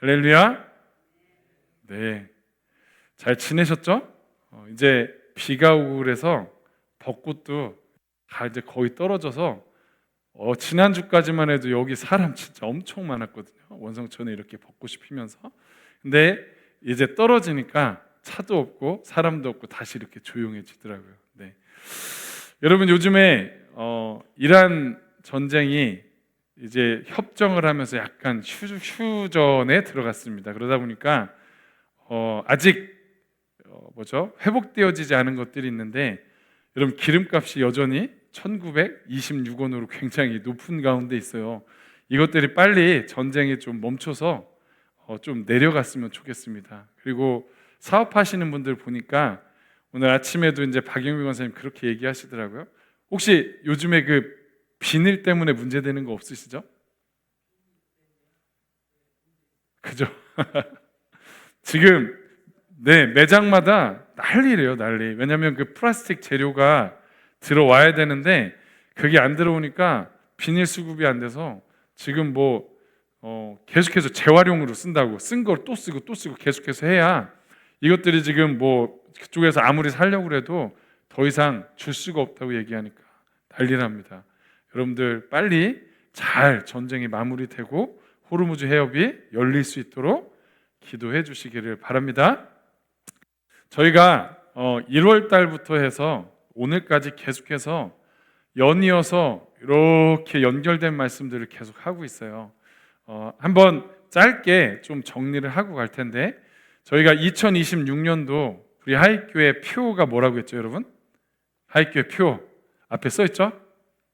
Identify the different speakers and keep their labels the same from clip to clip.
Speaker 1: 할렐루야. 네, 잘 지내셨죠? 이제 비가 오고 그래서 벚꽃도 다 이제 거의 떨어져서 지난주까지만 해도 여기 사람 진짜 엄청 많았거든요. 원성천에 이렇게 벚꽃이 피면서. 근데 이제 떨어지니까 차도 없고 사람도 없고 다시 이렇게 조용해지더라고요. 네. 여러분, 요즘에 이란 전쟁이 이제 협정을 하면서 약간 휴전에 들어갔습니다. 그러다 보니까 아직 회복되어지지 않은 것들이 있는데, 여러분, 기름값이 여전히 1926원으로 굉장히 높은 가운데 있어요. 이것들이 빨리 전쟁이 좀 멈춰서 좀 내려갔으면 좋겠습니다. 그리고 사업하시는 분들 보니까 오늘 아침에도 이제 박영미 권사님 그렇게 얘기하시더라고요. 혹시 요즘에 그 비닐 때문에 문제되는 거 없으시죠? 그죠? 지금 네, 매장마다 난리래요, 난리. 왜냐하면 그 플라스틱 재료가 들어와야 되는데 그게 안 들어오니까 비닐 수급이 안 돼서 지금 계속해서 재활용으로 쓴다고, 쓴 걸 또 쓰고 또 쓰고 계속해서 해야 이것들이 지금 그쪽에서 아무리 살려고 해도 더 이상 줄 수가 없다고 얘기하니까 난리랍니다. 여러분들 빨리 잘 전쟁이 마무리되고 호르무즈 해협이 열릴 수 있도록 기도해 주시기를 바랍니다. 저희가 1월 달부터 해서 오늘까지 계속해서 연이어서 이렇게 연결된 말씀들을 계속 하고 있어요. 한번 짧게 좀 정리를 하고 갈 텐데, 저희가 2026년도 우리 하익교회 표가 뭐라고 했죠, 여러분? 하익교회 표 앞에 써 있죠?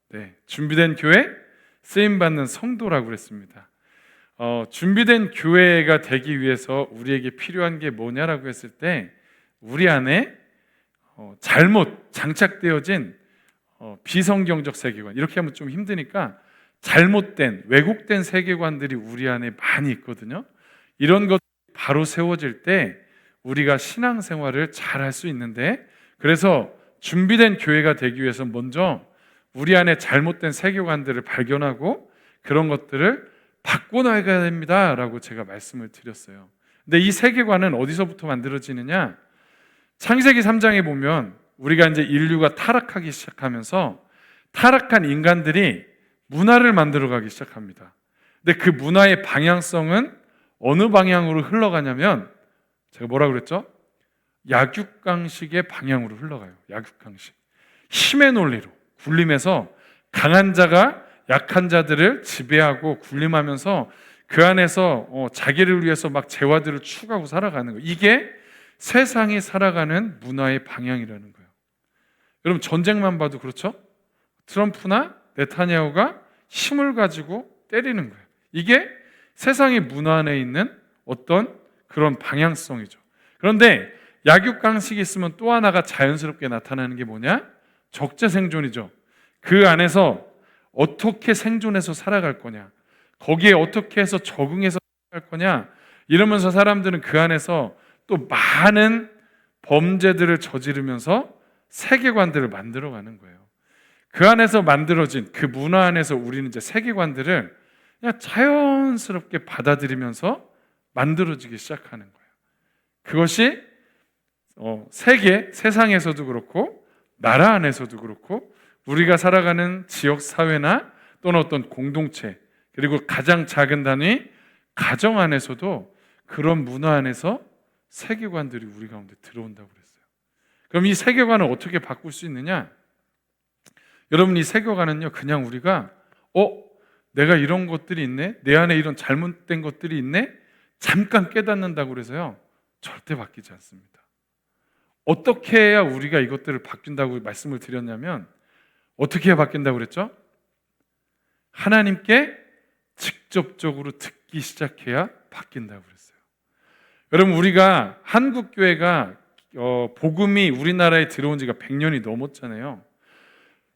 Speaker 1: 네, 준비된 교회, 쓰임받는 성도라고 그랬습니다. 준비된 교회가 되기 위해서 우리에게 필요한 게 뭐냐라고 했을 때, 우리 안에 잘못 장착되어진 비성경적 세계관, 이렇게 하면 좀 힘드니까 잘못된 왜곡된 세계관들이 우리 안에 많이 있거든요. 이런 것 바로 세워질 때 우리가 신앙생활을 잘 할 수 있는데, 그래서 준비된 교회가 되기 위해서 먼저 우리 안에 잘못된 세계관들을 발견하고 그런 것들을 바꿔나가야 됩니다 라고 제가 말씀을 드렸어요. 근데 이 세계관은 어디서부터 만들어지느냐? 창세기 3장에 보면 우리가 이제 인류가 타락하기 시작하면서 타락한 인간들이 문화를 만들어가기 시작합니다. 근데 그 문화의 방향성은 어느 방향으로 흘러가냐면, 제가 뭐라고 그랬죠? 약육강식의 방향으로 흘러가요. 약육강식, 힘의 논리로 군림해서 강한 자가 약한 자들을 지배하고 군림하면서 그 안에서 자기를 위해서 막 재화들을 추구하고 살아가는 거예요. 이게 세상이 살아가는 문화의 방향이라는 거예요. 여러분, 전쟁만 봐도 그렇죠? 트럼프나 네타냐후가 힘을 가지고 때리는 거예요. 이게 세상의 문화 안에 있는 어떤 그런 방향성이죠. 그런데 약육강식이 있으면 또 하나가 자연스럽게 나타나는 게 뭐냐? 적재생존이죠. 그 안에서 어떻게 생존해서 살아갈 거냐, 거기에 어떻게 해서 적응해서 살아갈 거냐, 이러면서 사람들은 그 안에서 또 많은 범죄들을 저지르면서 세계관들을 만들어가는 거예요. 그 안에서 만들어진 그 문화 안에서 우리는 이제 세계관들을 그냥 자연스럽게 받아들이면서 만들어지기 시작하는 거예요. 그것이 세상에서도 그렇고 나라 안에서도 그렇고 우리가 살아가는 지역 사회나 또는 어떤 공동체, 그리고 가장 작은 단위 가정 안에서도 그런 문화 안에서 세계관들이 우리 가운데 들어온다고 그랬어요. 그럼 이 세계관을 어떻게 바꿀 수 있느냐? 여러분, 이 세계관은요, 그냥 우리가 내가 이런 것들이 있네, 내 안에 이런 잘못된 것들이 있네, 잠깐 깨닫는다고 그래서요 절대 바뀌지 않습니다. 어떻게 해야 우리가 이것들을 바뀐다고 말씀을 드렸냐면, 어떻게 해야 바뀐다고 그랬죠? 하나님께 직접적으로 듣기 시작해야 바뀐다고 그랬어요. 여러분, 우리가 한국교회가 복음이 우리나라에 들어온 지가 100년이 넘었잖아요.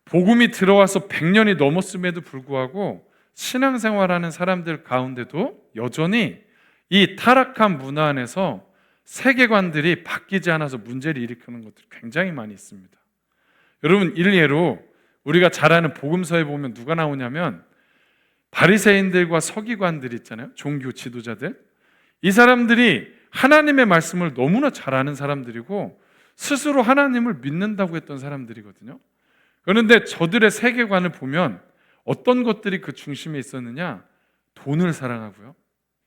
Speaker 1: 복음이 들어와서 100년이 넘었음에도 불구하고 신앙생활하는 사람들 가운데도 여전히 이 타락한 문화 안에서 세계관들이 바뀌지 않아서 문제를 일으키는 것들이 굉장히 많이 있습니다. 여러분, 일례로 우리가 잘 아는 복음서에 보면 누가 나오냐면 바리새인들과 서기관들 있잖아요. 종교 지도자들. 이 사람들이 하나님의 말씀을 너무나 잘 아는 사람들이고 스스로 하나님을 믿는다고 했던 사람들이거든요. 그런데 저들의 세계관을 보면 어떤 것들이 그 중심에 있었느냐? 돈을 사랑하고요.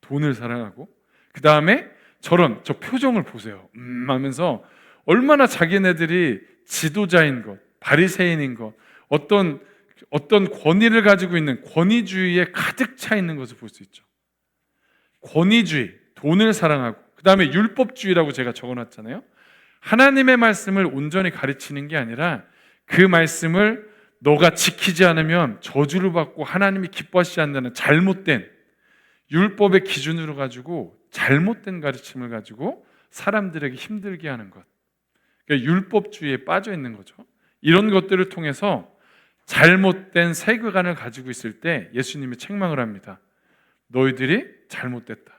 Speaker 1: 돈을 사랑하고 그 다음에 저 표정을 보세요. 하면서 얼마나 자기네들이 지도자인 것, 바리새인인 것, 어떤 권위를 가지고 있는 권위주의에 가득 차 있는 것을 볼 수 있죠. 권위주의, 돈을 사랑하고 그 다음에 율법주의라고 제가 적어놨잖아요. 하나님의 말씀을 온전히 가르치는 게 아니라 그 말씀을 너가 지키지 않으면 저주를 받고 하나님이 기뻐하시지 않는다는 잘못된 율법의 기준으로 가지고 잘못된 가르침을 가지고 사람들에게 힘들게 하는 것, 그러니까 율법주의에 빠져 있는 거죠. 이런 것들을 통해서 잘못된 세계관을 가지고 있을 때 예수님이 책망을 합니다. 너희들이 잘못됐다.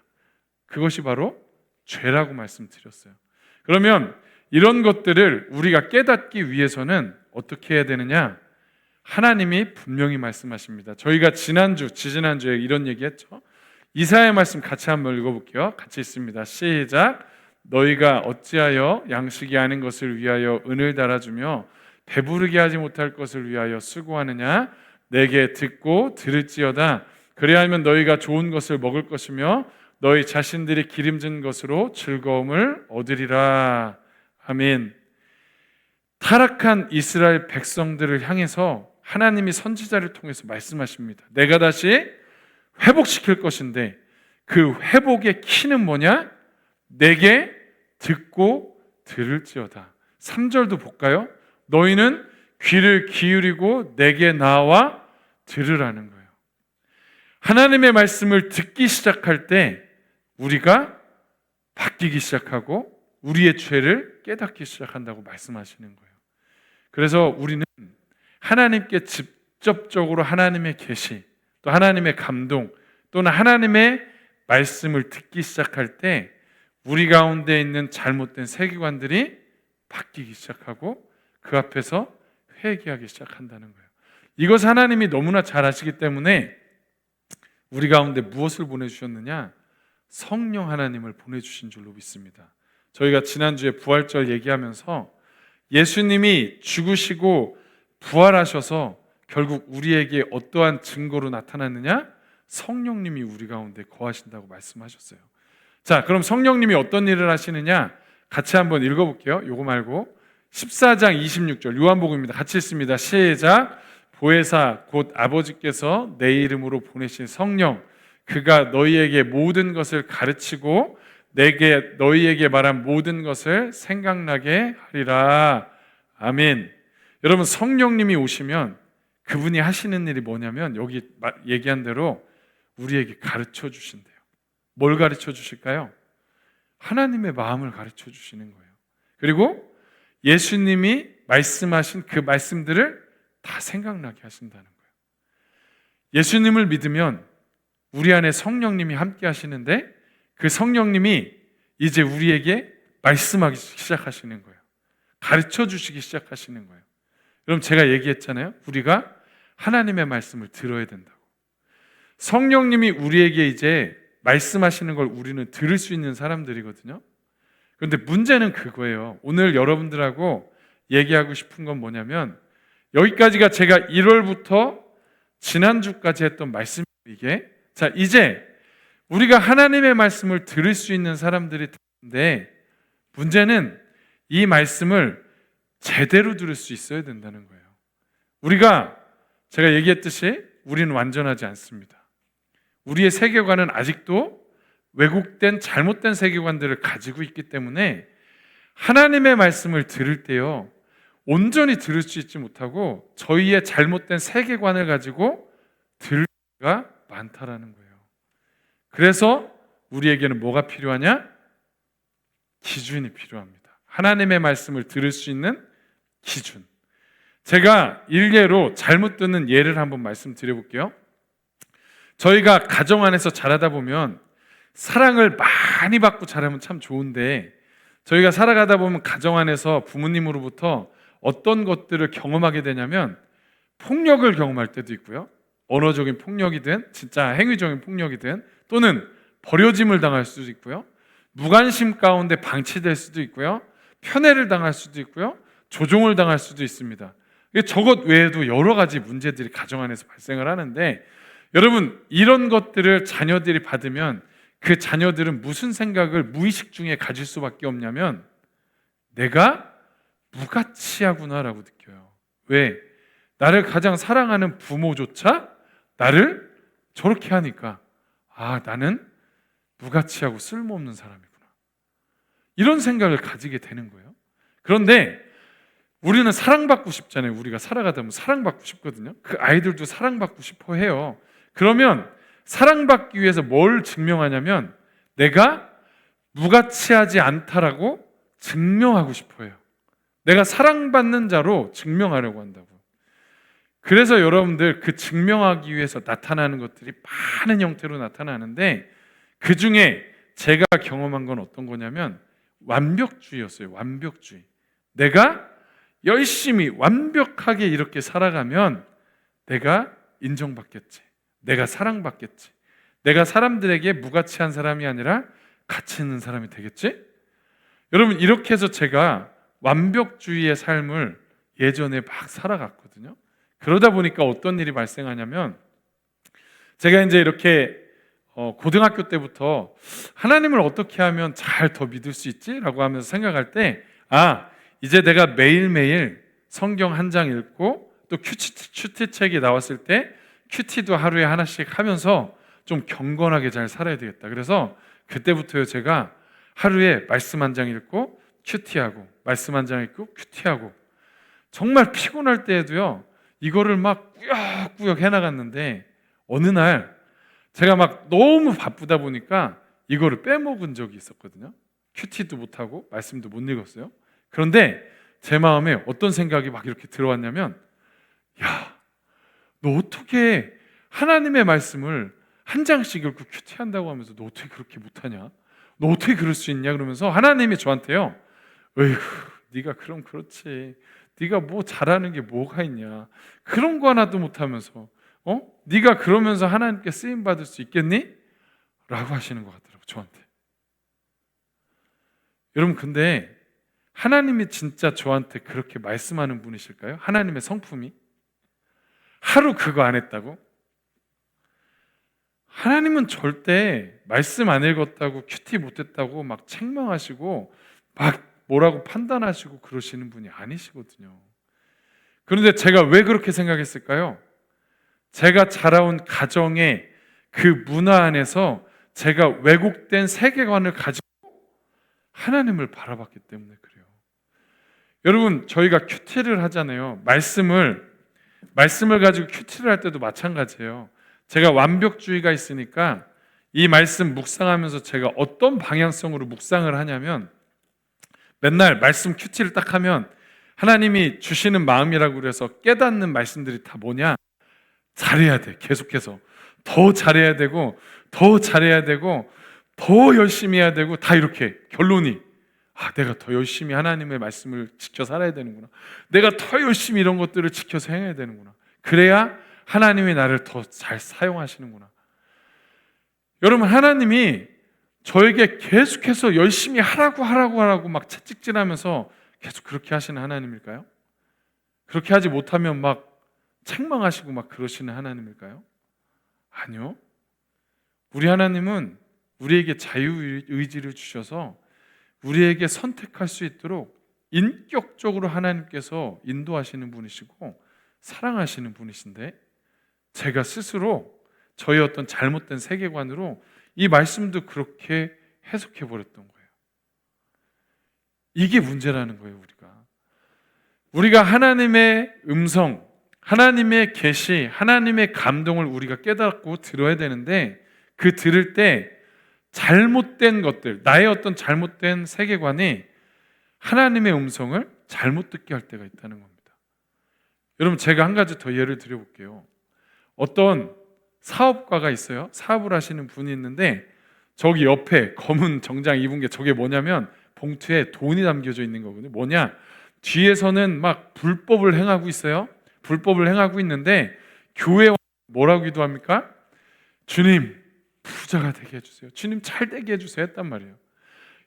Speaker 1: 그것이 바로 죄라고 말씀드렸어요. 그러면 이런 것들을 우리가 깨닫기 위해서는 어떻게 해야 되느냐? 하나님이 분명히 말씀하십니다. 저희가 지지난주에 이런 얘기했죠. 이사야의 말씀 같이 한번 읽어볼게요. 같이 있습니다. 시작. 너희가 어찌하여 양식이 아닌 것을 위하여 은을 달아주며 배부르게 하지 못할 것을 위하여 수고하느냐? 내게 듣고 들을지어다. 그래야하면 너희가 좋은 것을 먹을 것이며 너희 자신들이 기름진 것으로 즐거움을 얻으리라. 아멘. 타락한 이스라엘 백성들을 향해서 하나님이 선지자를 통해서 말씀하십니다. 내가 다시 회복시킬 것인데 그 회복의 키는 뭐냐? 내게 듣고 들을지어다. 3절도 볼까요? 너희는 귀를 기울이고 내게 나와 들으라는 거예요. 하나님의 말씀을 듣기 시작할 때 우리가 바뀌기 시작하고 우리의 죄를 깨닫기 시작한다고 말씀하시는 거예요. 그래서 우리는 하나님께 직접적으로 하나님의 계시, 또 하나님의 감동, 또는 하나님의 말씀을 듣기 시작할 때 우리 가운데 있는 잘못된 세계관들이 바뀌기 시작하고 그 앞에서 회개하기 시작한다는 거예요. 이것 하나님이 너무나 잘 아시기 때문에 우리 가운데 무엇을 보내주셨느냐? 성령 하나님을 보내주신 줄로 믿습니다. 저희가 지난주에 부활절 얘기하면서 예수님이 죽으시고 부활하셔서 결국 우리에게 어떠한 증거로 나타났느냐? 성령님이 우리 가운데 거하신다고 말씀하셨어요. 자, 그럼 성령님이 어떤 일을 하시느냐? 같이 한번 읽어볼게요. 요거 말고 14장 26절 요한복음입니다. 같이 읽습니다. 시작. 보혜사 곧 아버지께서 내 이름으로 보내신 성령, 그가 너희에게 모든 것을 가르치고 너희에게 말한 모든 것을 생각나게 하리라. 아멘. 여러분, 성령님이 오시면 그분이 하시는 일이 뭐냐면 여기 얘기한 대로 우리에게 가르쳐 주신대요. 뭘 가르쳐 주실까요? 하나님의 마음을 가르쳐 주시는 거예요. 그리고 예수님이 말씀하신 그 말씀들을 다 생각나게 하신다는 거예요. 예수님을 믿으면 우리 안에 성령님이 함께 하시는데 그 성령님이 이제 우리에게 말씀하기 시작하시는 거예요. 가르쳐 주시기 시작하시는 거예요. 그럼 제가 얘기했잖아요. 우리가 하나님의 말씀을 들어야 된다고. 성령님이 우리에게 이제 말씀하시는 걸 우리는 들을 수 있는 사람들이거든요. 그런데 문제는 그거예요. 오늘 여러분들하고 얘기하고 싶은 건 뭐냐면 여기까지가 제가 1월부터 지난주까지 했던 말씀이 이게 자, 이제 우리가 하나님의 말씀을 들을 수 있는 사람들이 되는데 문제는 이 말씀을 제대로 들을 수 있어야 된다는 거예요. 우리가 제가 얘기했듯이 우리는 완전하지 않습니다. 우리의 세계관은 아직도 왜곡된 잘못된 세계관들을 가지고 있기 때문에 하나님의 말씀을 들을 때요 온전히 들을 수 있지 못하고 저희의 잘못된 세계관을 가지고 들을 때가 많다라는 거예요. 그래서 우리에게는 뭐가 필요하냐? 기준이 필요합니다. 하나님의 말씀을 들을 수 있는 기준. 제가 일례로 잘못 듣는 예를 한번 말씀드려볼게요. 저희가 가정 안에서 자라다 보면 사랑을 많이 받고 자라면 참 좋은데 저희가 살아가다 보면 가정 안에서 부모님으로부터 어떤 것들을 경험하게 되냐면 폭력을 경험할 때도 있고요. 언어적인 폭력이든 진짜 행위적인 폭력이든 또는 버려짐을 당할 수도 있고요, 무관심 가운데 방치될 수도 있고요, 편애를 당할 수도 있고요, 조종을 당할 수도 있습니다. 저것 외에도 여러 가지 문제들이 가정 안에서 발생을 하는데, 여러분, 이런 것들을 자녀들이 받으면 그 자녀들은 무슨 생각을 무의식 중에 가질 수밖에 없냐면, 내가 무가치하구나라고 느껴요. 왜? 나를 가장 사랑하는 부모조차 나를 저렇게 하니까, 나는 무가치하고 쓸모없는 사람이구나, 이런 생각을 가지게 되는 거예요. 그런데 우리는 사랑받고 싶잖아요. 우리가 살아가다 보면 사랑받고 싶거든요. 그 아이들도 사랑받고 싶어 해요. 그러면 사랑받기 위해서 뭘 증명하냐면, 내가 무가치하지 않다라고 증명하고 싶어 해요. 내가 사랑받는 자로 증명하려고 한다고. 그래서 여러분들, 그 증명하기 위해서 나타나는 것들이 많은 형태로 나타나는데, 그 중에 제가 경험한 건 어떤 거냐면 완벽주의였어요. 완벽주의. 내가 열심히 완벽하게 이렇게 살아가면 내가 인정받겠지, 내가 사랑받겠지, 내가 사람들에게 무가치한 사람이 아니라 가치 있는 사람이 되겠지. 여러분, 이렇게 해서 제가 완벽주의의 삶을 예전에 막 살아갔거든요. 그러다 보니까 어떤 일이 발생하냐면, 제가 이제 이렇게 고등학교 때부터 하나님을 어떻게 하면 잘 더 믿을 수 있지? 라고 하면서 생각할 때, 이제 내가 매일매일 성경 한 장 읽고, 또 큐티 책이 나왔을 때 큐티도 하루에 하나씩 하면서 좀 경건하게 잘 살아야 되겠다. 그래서 그때부터요, 제가 하루에 말씀 한 장 읽고 큐티하고, 말씀 한 장 읽고 큐티하고, 정말 피곤할 때에도요 이거를 막 꾸역꾸역 해나갔는데, 어느 날 제가 막 너무 바쁘다 보니까 이거를 빼먹은 적이 있었거든요. 큐티도 못하고 말씀도 못 읽었어요. 그런데 제 마음에 어떤 생각이 막 이렇게 들어왔냐면, 너 어떻게 하나님의 말씀을 한 장씩 읽고 큐티한다고 하면서 너 어떻게 그렇게 못하냐? 너 어떻게 그럴 수 있냐? 그러면서 하나님이 저한테요, 에휴, 네가 그럼 그렇지, 네가 뭐 잘하는 게 뭐가 있냐, 그런 거 하나도 못하면서 네가 그러면서 하나님께 쓰임 받을 수 있겠니? 라고 하시는 것 같더라고요, 저한테. 여러분, 근데 하나님이 진짜 저한테 그렇게 말씀하는 분이실까요? 하나님의 성품이? 하루 그거 안 했다고? 하나님은 절대 말씀 안 읽었다고, 큐티 못했다고 막 책망하시고 막 뭐라고 판단하시고 그러시는 분이 아니시거든요. 그런데 제가 왜 그렇게 생각했을까요? 제가 자라온 가정의 그 문화 안에서 제가 왜곡된 세계관을 가지고 하나님을 바라봤기 때문에 그래요. 여러분, 저희가 큐티를 하잖아요. 말씀을 가지고 큐티를 할 때도 마찬가지예요. 제가 완벽주의가 있으니까 이 말씀 묵상하면서 제가 어떤 방향성으로 묵상을 하냐면, 맨날 말씀 큐티를 딱 하면 하나님이 주시는 마음이라고 그래서 깨닫는 말씀들이 다 뭐냐? 잘해야 돼. 계속해서 더 잘해야 되고, 더 잘해야 되고, 더 열심히 해야 되고, 다 이렇게 결론이, 내가 더 열심히 하나님의 말씀을 지켜 살아야 되는구나, 내가 더 열심히 이런 것들을 지켜서 행해야 되는구나, 그래야 하나님이 나를 더 잘 사용하시는구나. 여러분, 하나님이 저에게 계속해서 열심히 하라고 막 채찍질하면서 계속 그렇게 하시는 하나님일까요? 그렇게 하지 못하면 막 책망하시고 막 그러시는 하나님일까요? 아니요. 우리 하나님은 우리에게 자유의지를 주셔서 우리에게 선택할 수 있도록 인격적으로 하나님께서 인도하시는 분이시고 사랑하시는 분이신데, 제가 스스로 저의 어떤 잘못된 세계관으로 이 말씀도 그렇게 해석해 버렸던 거예요. 이게 문제라는 거예요. 우리가 하나님의 음성, 하나님의 계시, 하나님의 감동을 우리가 깨닫고 들어야 되는데, 그 들을 때 잘못된 것들, 나의 어떤 잘못된 세계관이 하나님의 음성을 잘못 듣게 할 때가 있다는 겁니다. 여러분, 제가 한 가지 더 예를 드려볼게요. 어떤 사업가가 있어요. 사업을 하시는 분이 있는데, 저기 옆에 검은 정장 입은 게 저게 뭐냐면 봉투에 돈이 담겨져 있는 거거든요. 뭐냐? 뒤에서는 막 불법을 행하고 있어요. 불법을 행하고 있는데 교회에 뭐라고 기도합니까? 주님, 부자가 되게 해주세요. 주님 잘 되게 해주세요 했단 말이에요.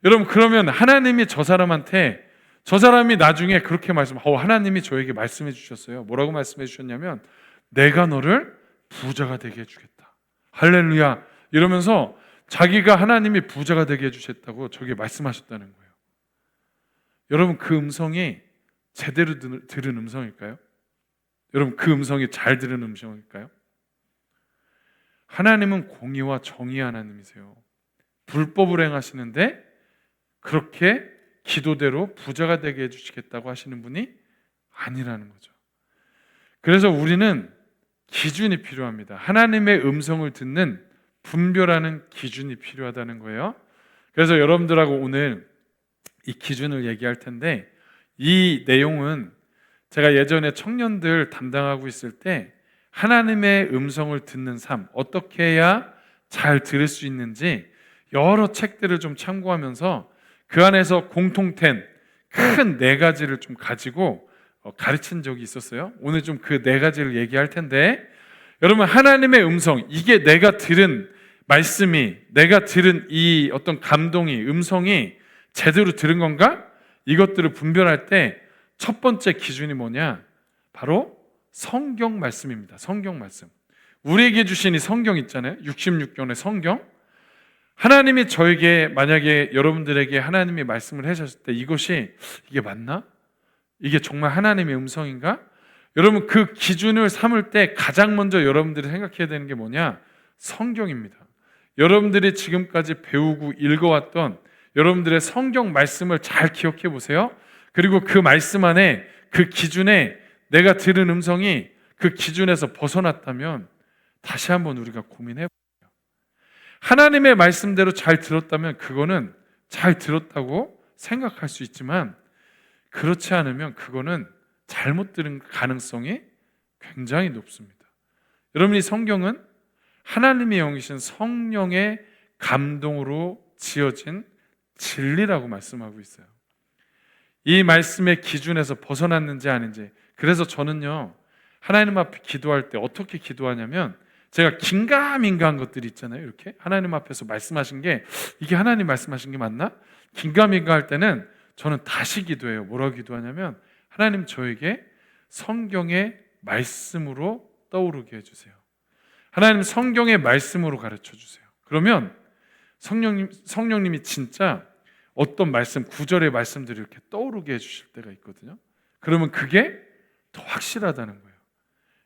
Speaker 1: 여러분, 그러면 하나님이 저 사람한테, 저 사람이 나중에 그렇게 하나님이 저에게 말씀해 주셨어요. 뭐라고 말씀해 주셨냐면, 내가 너를 부자가 되게 해주겠다. 할렐루야. 이러면서 자기가 하나님이 부자가 되게 해주셨다고 저에게 말씀하셨다는 거예요. 여러분, 그 음성이 제대로 들은 음성일까요? 여러분, 그 음성이 잘 들은 음성일까요? 하나님은 공의와 정의의 하나님이세요. 불법을 행하시는데 그렇게 기도대로 부자가 되게 해주시겠다고 하시는 분이 아니라는 거죠. 그래서 우리는 기준이 필요합니다. 하나님의 음성을 듣는 분별하는 기준이 필요하다는 거예요. 그래서 여러분들하고 오늘 이 기준을 얘기할 텐데, 이 내용은 제가 예전에 청년들 담당하고 있을 때 하나님의 음성을 듣는 삶, 어떻게 해야 잘 들을 수 있는지 여러 책들을 좀 참고하면서 그 안에서 공통된 큰 4가지를 좀 가지고 가르친 적이 있었어요. 오늘 좀 그 4가지를 얘기할 텐데, 여러분, 하나님의 음성, 이게 내가 들은 말씀이, 내가 들은 이 어떤 감동이, 음성이 제대로 들은 건가? 이것들을 분별할 때 첫 번째 기준이 뭐냐? 바로 성경 말씀입니다. 성경 말씀. 우리에게 주신 이 성경 있잖아요. 66권의 성경. 하나님이 저에게, 만약에 여러분들에게 하나님이 말씀을 하셨을 때 이게 맞나? 이게 정말 하나님의 음성인가? 여러분, 그 기준을 삼을 때 가장 먼저 여러분들이 생각해야 되는 게 뭐냐? 성경입니다. 여러분들이 지금까지 배우고 읽어왔던 여러분들의 성경 말씀을 잘 기억해 보세요. 그리고 그 말씀 안에, 그 기준에 내가 들은 음성이 그 기준에서 벗어났다면 다시 한번 우리가 고민해 보세요. 하나님의 말씀대로 잘 들었다면 그거는 잘 들었다고 생각할 수 있지만, 그렇지 않으면 그거는 잘못 들은 가능성이 굉장히 높습니다. 여러분, 이 성경은 하나님의 영이신 성령의 감동으로 지어진 진리라고 말씀하고 있어요. 이 말씀의 기준에서 벗어났는지 아닌지. 그래서 저는요, 하나님 앞에 기도할 때 어떻게 기도하냐면, 제가 긴가민가한 것들이 있잖아요. 이렇게 하나님 앞에서 말씀하신 게, 이게 하나님 말씀하신 게 맞나? 긴가민가할 때는 저는 다시 기도해요. 뭐라고 기도하냐면, 하나님, 저에게 성경의 말씀으로 떠오르게 해주세요. 하나님, 성경의 말씀으로 가르쳐 주세요. 그러면 성령님이 진짜 어떤 말씀, 구절의 말씀들을 이렇게 떠오르게 해주실 때가 있거든요. 그러면 그게 더 확실하다는 거예요.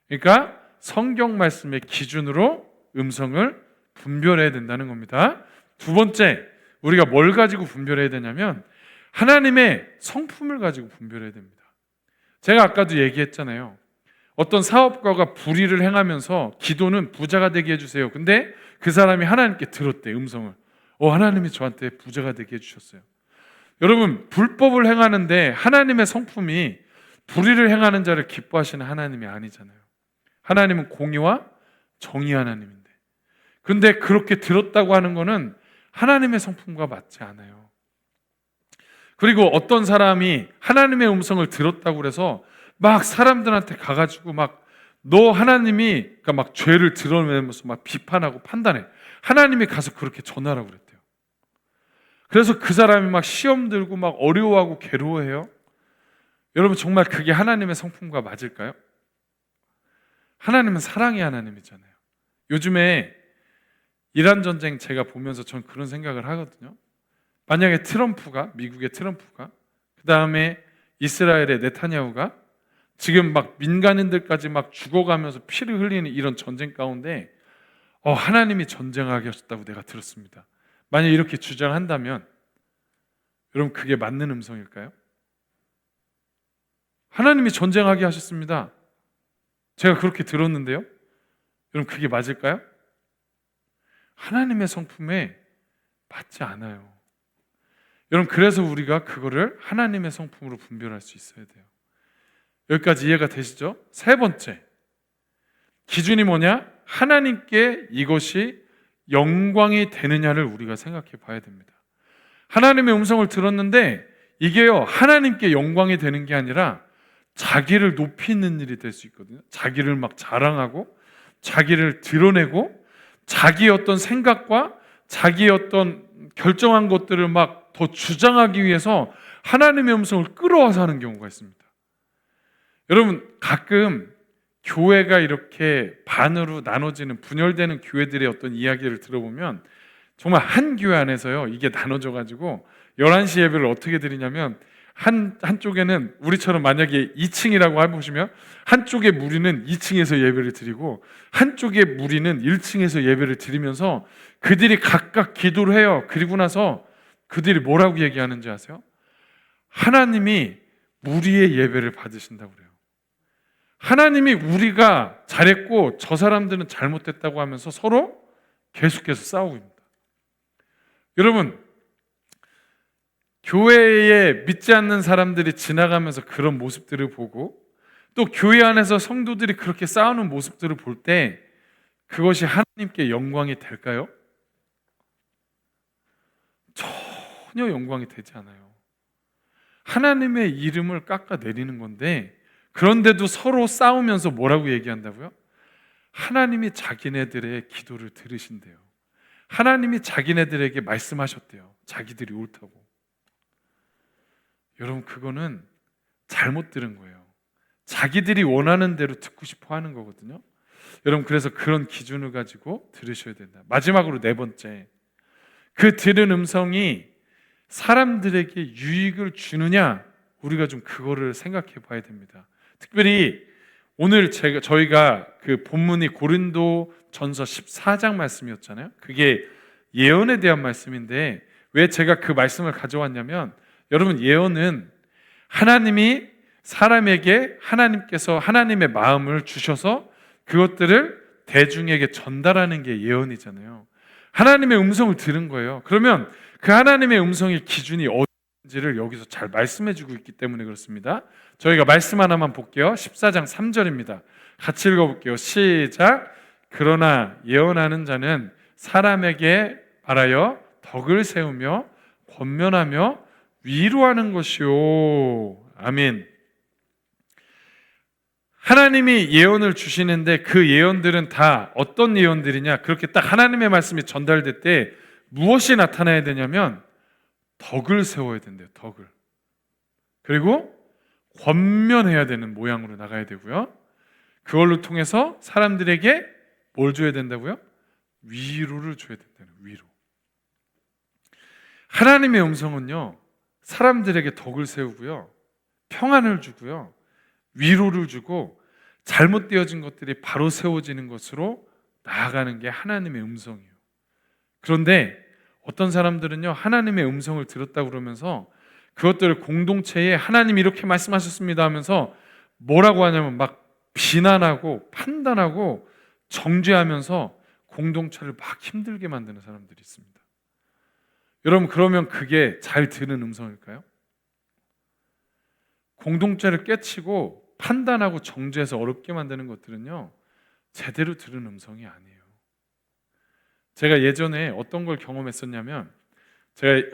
Speaker 1: 그러니까 성경 말씀의 기준으로 음성을 분별해야 된다는 겁니다. 두 번째, 우리가 뭘 가지고 분별해야 되냐면 하나님의 성품을 가지고 분별해야 됩니다. 제가 아까도 얘기했잖아요. 어떤 사업가가 불의를 행하면서 기도는 부자가 되게 해주세요. 근데 그 사람이 하나님께 들었대, 음성을. 하나님이 저한테 부자가 되게 해주셨어요. 여러분, 불법을 행하는데 하나님의 성품이 불의를 행하는 자를 기뻐하시는 하나님이 아니잖아요. 하나님은 공의와 정의 하나님인데, 근데 그렇게 들었다고 하는 것은 하나님의 성품과 맞지 않아요. 그리고 어떤 사람이 하나님의 음성을 들었다고 해서 막 사람들한테 가가지고 너 하나님이, 그러니까 막 죄를 드러내면서 막 비판하고 판단해. 하나님이 가서 그렇게 전하라고 그랬대요. 그래서 그 사람이 막 시험 들고 막 어려워하고 괴로워해요. 여러분, 정말 그게 하나님의 성품과 맞을까요? 하나님은 사랑의 하나님이잖아요. 요즘에 이란 전쟁 제가 보면서 전 그런 생각을 하거든요. 만약에 미국의 트럼프가, 그 다음에 이스라엘의 네타냐후가 지금 막 민간인들까지 막 죽어가면서 피를 흘리는 이런 전쟁 가운데 하나님이 전쟁하게 하셨다고 내가 들었습니다. 만약 이렇게 주장한다면 여러분, 그게 맞는 음성일까요? 하나님이 전쟁하게 하셨습니다. 제가 그렇게 들었는데요. 여러분, 그게 맞을까요? 하나님의 성품에 맞지 않아요. 여러분, 그래서 우리가 그거를 하나님의 성품으로 분별할 수 있어야 돼요. 여기까지 이해가 되시죠? 세 번째, 기준이 뭐냐? 하나님께 이것이 영광이 되느냐를 우리가 생각해 봐야 됩니다. 하나님의 음성을 들었는데 이게요, 하나님께 영광이 되는 게 아니라 자기를 높이는 일이 될 수 있거든요. 자기를 막 자랑하고 자기를 드러내고 자기의 어떤 생각과 자기의 어떤 결정한 것들을 막 더 주장하기 위해서 하나님의 음성을 끌어와서 하는 경우가 있습니다. 여러분, 가끔 교회가 이렇게 반으로 나눠지는, 분열되는 교회들의 어떤 이야기를 들어보면 정말 한 교회 안에서요, 이게 나눠져 가지고 11시 예배를 어떻게 드리냐면 한쪽에는 우리처럼 만약에 2층이라고 해보시면 한쪽의 무리는 2층에서 예배를 드리고 한쪽의 무리는 1층에서 예배를 드리면서 그들이 각각 기도를 해요. 그리고 나서 그들이 뭐라고 얘기하는지 아세요? 하나님이 무리의 예배를 받으신다고 그래요. 하나님이 우리가 잘했고 저 사람들은 잘못했다고 하면서 서로 계속해서 싸우고 있습니다. 여러분, 교회에 믿지 않는 사람들이 지나가면서 그런 모습들을 보고 또 교회 안에서 성도들이 그렇게 싸우는 모습들을 볼 때 그것이 하나님께 영광이 될까요? 전혀 영광이 되지 않아요. 하나님의 이름을 깎아내리는 건데, 그런데도 서로 싸우면서 뭐라고 얘기한다고요? 하나님이 자기네들의 기도를 들으신대요. 하나님이 자기네들에게 말씀하셨대요. 자기들이 옳다고. 여러분, 그거는 잘못 들은 거예요. 자기들이 원하는 대로 듣고 싶어 하는 거거든요. 여러분, 그래서 그런 기준을 가지고 들으셔야 된다. 마지막으로 네 번째, 그 들은 음성이 사람들에게 유익을 주느냐, 우리가 좀 그거를 생각해 봐야 됩니다. 특별히 오늘 저희가 그 본문이 고린도 전서 14장 말씀이었잖아요. 그게 예언에 대한 말씀인데 왜 제가 그 말씀을 가져왔냐면, 여러분, 예언은 하나님이 사람에게 하나님께서 하나님의 마음을 주셔서 그것들을 대중에게 전달하는 게 예언이잖아요. 하나님의 음성을 들은 거예요. 그러면 그 하나님의 음성의 기준이 어디인지를 여기서 잘 말씀해 주고 있기 때문에 그렇습니다. 저희가 말씀 하나만 볼게요. 14장 3절입니다. 같이 읽어볼게요. 시작. 그러나 예언하는 자는 사람에게 말하여 덕을 세우며 권면하며 위로하는 것이요. 아멘. 하나님이 예언을 주시는데 그 예언들은 다 어떤 예언들이냐? 그렇게 딱 하나님의 말씀이 전달될 때 무엇이 나타나야 되냐면 덕을 세워야 된대요. 덕을. 그리고 권면해야 되는 모양으로 나가야 되고요. 그걸로 통해서 사람들에게 뭘 줘야 된다고요? 위로를 줘야 된다는, 위로. 하나님의 음성은요, 사람들에게 덕을 세우고요, 평안을 주고요, 위로를 주고 잘못되어진 것들이 바로 세워지는 것으로 나아가는 게 하나님의 음성이에요. 그런데 어떤 사람들은요, 하나님의 음성을 들었다고 그러면서 그것들을 공동체에 하나님이 이렇게 말씀하셨습니다 하면서 뭐라고 하냐면 막 비난하고 판단하고 정죄하면서 공동체를 막 힘들게 만드는 사람들이 있습니다. 여러분, 그러면 그게 잘 들은 음성일까요? 공동체를 깨치고 판단하고 정죄해서 어렵게 만드는 것들은요, 제대로 들은 음성이 아니에요. 제가 예전에 어떤 걸 경험했었냐면, 제가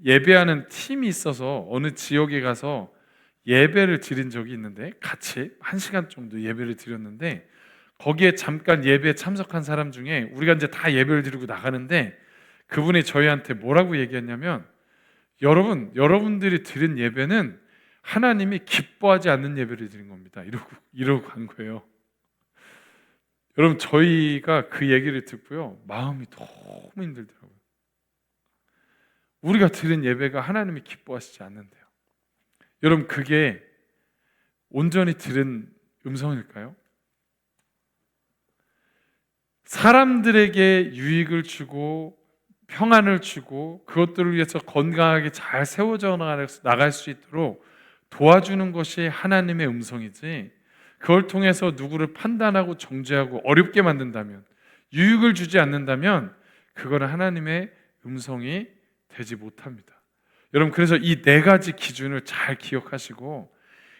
Speaker 1: 예배하는 팀이 있어서 어느 지역에 가서 예배를 드린 적이 있는데, 같이 1시간 정도 예배를 드렸는데, 거기에 잠깐 예배에 참석한 사람 중에 우리가 이제 다 예배를 드리고 나가는데 그분이 저희한테 뭐라고 얘기했냐면, 여러분들이 드린 예배는 하나님이 기뻐하지 않는 예배를 드린 겁니다. 이러고 간 거예요. 여러분, 저희가 그 얘기를 듣고요, 마음이 너무 힘들더라고요. 우리가 드린 예배가 하나님이 기뻐하시지 않는데요. 여러분, 그게 온전히 들은 음성일까요? 사람들에게 유익을 주고 평안을 주고 그것들을 위해서 건강하게 잘 세워져 나갈 수 있도록 도와주는 것이 하나님의 음성이지, 그걸 통해서 누구를 판단하고 정죄하고 어렵게 만든다면, 유익을 주지 않는다면 그거는 하나님의 음성이 되지 못합니다. 여러분, 그래서 이 네 가지 기준을 잘 기억하시고,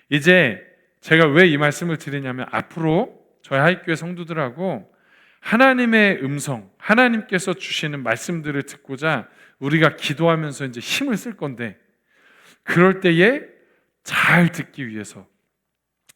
Speaker 1: 이제 제가 왜 이 말씀을 드리냐면, 앞으로 저희 하이교회 성도들하고 하나님의 음성, 하나님께서 주시는 말씀들을 듣고자 우리가 기도하면서 이제 힘을 쓸 건데, 그럴 때에 잘 듣기 위해서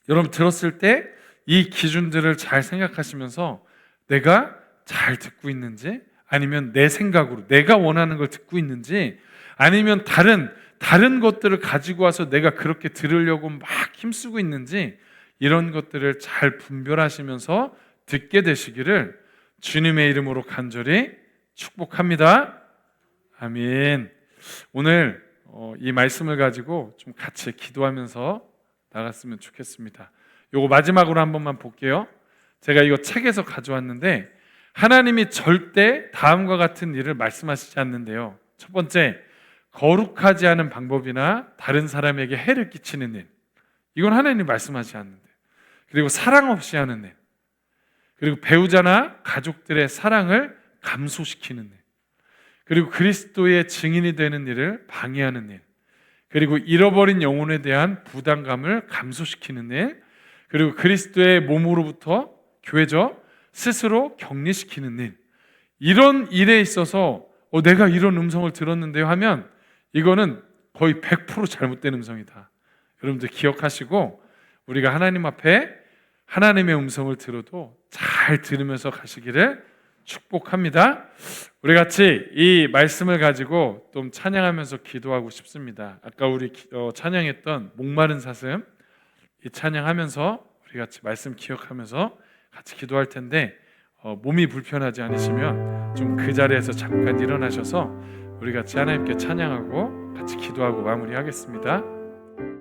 Speaker 1: 여러분 들었을 때 이 기준들을 잘 생각하시면서 내가 잘 듣고 있는지, 아니면 내 생각으로 내가 원하는 걸 듣고 있는지, 아니면 다른 것들을 가지고 와서 내가 그렇게 들으려고 막 힘쓰고 있는지, 이런 것들을 잘 분별하시면서 듣게 되시기를 주님의 이름으로 간절히 축복합니다. 아멘. 오늘 이 말씀을 가지고 좀 같이 기도하면서 나갔으면 좋겠습니다. 요거 마지막으로 한 번만 볼게요. 제가 이거 책에서 가져왔는데, 하나님이 절대 다음과 같은 일을 말씀하시지 않는데요. 첫 번째, 거룩하지 않은 방법이나 다른 사람에게 해를 끼치는 일, 이건 하나님이 말씀하지 않는데. 그리고 사랑 없이 하는 일, 그리고 배우자나 가족들의 사랑을 감소시키는 일, 그리고 그리스도의 증인이 되는 일을 방해하는 일, 그리고 잃어버린 영혼에 대한 부담감을 감소시키는 일, 그리고 그리스도의 몸으로부터 교회죠 스스로 격리시키는 일, 이런 일에 있어서 내가 이런 음성을 들었는데요 하면 이거는 거의 100% 잘못된 음성이다. 여러분들 기억하시고, 우리가 하나님 앞에 하나님의 음성을 들어도 잘 들으면서 가시기를 축복합니다. 우리 같이 이 말씀을 가지고 좀 찬양하면서 기도하고 싶습니다. 아까 우리 찬양했던 목마른 사슴, 이 찬양하면서 우리 같이 말씀 기억하면서 같이 기도할 텐데, 몸이 불편하지 않으시면 좀 그 자리에서 잠깐 일어나셔서 우리 같이 하나님께 찬양하고 같이 기도하고 마무리하겠습니다.